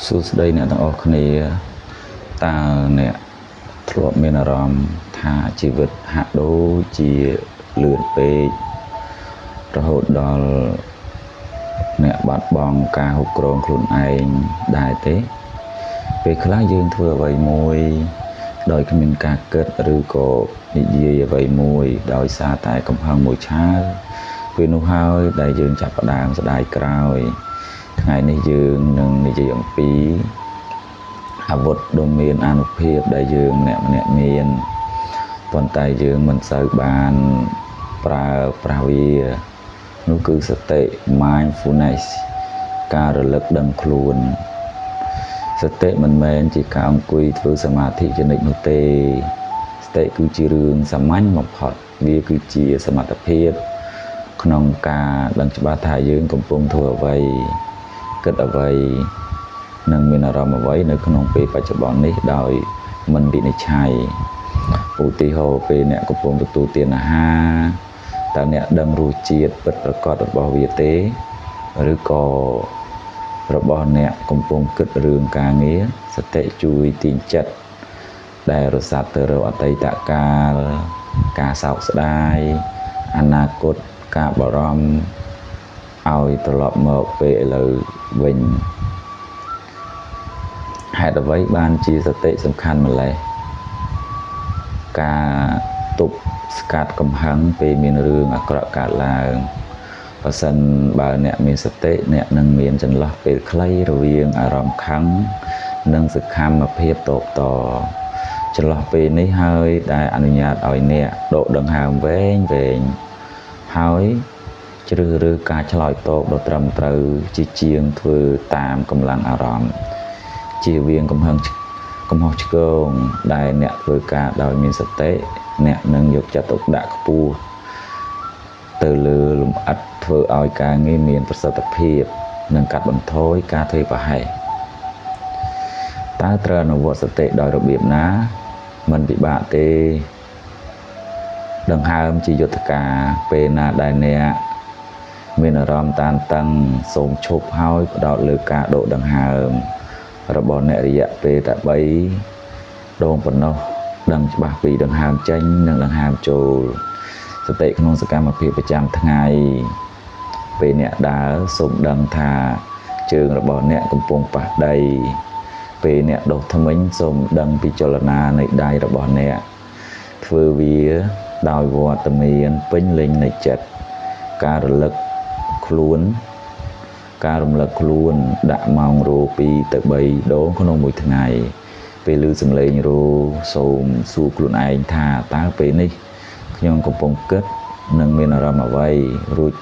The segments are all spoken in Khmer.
សួស្តីអ្នកទាំងអស់គ្នាតើអ្នកធ្លាប់មានអារម្មណ៍ថាជីវិតហាក់ដូចជាលឿនពេករហូតដល់អ្នកបាត់បង់ការគ្រប់គ្រងខ្លួនឯងដែរទេពេលខ្លះយើងធ្វើអ្វីមួយដោយគ្មានការគិតឬក៏និយាយអ្វីមួយដោយសារតែកំហឹងមួយឆាវពេលនោះហើយដែលយើងចាប់ផ្ដើមស្ដាយក្រោយថ្ងៃនេះយើងនឹងនិយាយអំពីអាវុធដ៏មានអានុភាពដែលយើងម្នាក់មានប៉ុន្តែយើងមិនសូវបានប្រើប្រាស់វានោះគឺសតិ mindfulness ការរលឹកដឹងខ្លួនសតិមិនមែនជាការអង្គុយធ្វើសមាធិជានិច្ចនោះទេសតិគឺជារឿងសាមញ្ញបំផុតវាគឺជាសមត្ថភាពក្នុងការដឹងច្បាស់ថាយើងកំពុងធ្វើអ្វីគិតអ្វីនិងមានអារម្មណ៍អ្វីនៅក្នុងពេលបច្ចុប្បន្ននេះដោយមិនវិនិច្ឆ័យឧទាហរណ៍ពេលអ្នកកំពុងទទួលទានអាហារតើអ្នកដឹងរសជាតិពិតប្រាកដរបស់វាទេឬក៏របស់អ្នកកំពុងគិតរឿងការងារសតិជួយទាញចិត្តដែលរសាត់ទៅរកអតីតកាលការសោកស្ដាយអនាគតការបារម្ភឲ្យត្រឡប់មកពេលឥឡូវវិញហេតុអ្វីបានជាសតិសំខាន់ម្ល៉េះការទប់ស្កាត់កំហឹងពេលមានរឿងអាក្រក់កើតឡើងបើសិនបើអ្នកមានសតិអ្នកនឹងមានចន្លោះពេលខ្លីរវាងអារម្មណ៍ខឹងនិងសកម្មភាពតបតចន្លោះពេលនេះហើយដែលអនុញ្ញាតឲ្យអ្នកដកដង្ហើមវែងហើយជ្រើសរើសការឆ្លើយតបដ៏ត្រឹមត្រូវជាជាងធ្វើតាមកម្លាំងអារម្មណ៍ជៀសវាងកំហុសឆ្គងដែលអ្នកធ្វើការដោយមានសតិអ្នកនឹងយកចិត្តទុកដាក់ខ្ពស់ទៅលើលម្អិតធ្វើឲ្យការងារមានប្រសិទ្ធភាពនិងកាត់បន្ថយការធ្វេសប្រហែសតើត្រូវអនុវត្តសតិដោយរបៀបណាមិនពិបាកទេដង្ហើមជាយុទ្ធការពេលណាដែលអ្នកមានអារម្មណ៍តានតឹងសូមឈប់ហើយផ្ដោតលើការដកដង្ហើមរបស់អ្នករយៈពេលតែ3ដងប៉ុណ្ណោះដឹងច្បាស់ពីដង្ហើមចេញនិងដង្ហើមចូលសតិក្នុងសកម្មភាពប្រចាំថ្ងៃពេលអ្នកដើរសូមដឹងថាជើងរបស់អ្នកកំពុងប៉ះដីពេលអ្នកដុសធ្មេញសូមដឹងពីចលនានៃដៃរបស់អ្នកធ្វើវាដោយវត្តមានពេញលេញនៃចិត្តការរលឹកខ្លួនដាក់ម៉ោងរោ2ទៅ3ដងក្នុងមួយថ្ងៃពេលឮសំឡេងរោសូមសួរខ្លួនឯងថាតើពេលនេះខ្ញុំកំពុងគិតនិងមានអារម្មណ៍អ្វីរួច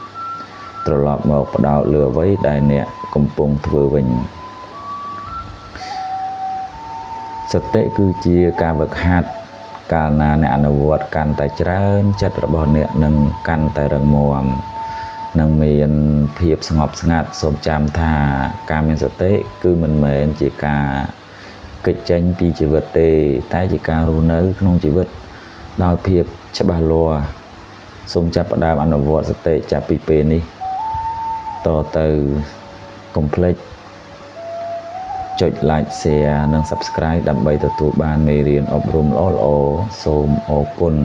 ត្រឡប់មកផ្ដោតលើអ្វីដែលអ្នកកំពុងធ្វើវិញសតិគឺជាការវឹកហាត់កាលណាអ្នកអនុវត្តកាន់តែច្រើនចិត្តរបស់អ្នកនឹងកាន់តែរឹងមាំនឹងមានភាពស្ងប់ស្ងាត់សូមចាំថាការមានសតិគឺមិនមែនជាការគេចចេញពីជីវិតទេតែជាការរស់នៅក្នុងជីវិតដោយភាពច្បាស់លាស់សូមចាប់ផ្ដើមអនុវត្តសតិចាប់ពីពេលនេះតទៅកុំភ្លេចចុច like share និង subscribe ដើម្បីទទួលបានមេរៀនអប់រំល្អៗសូមអរគុណ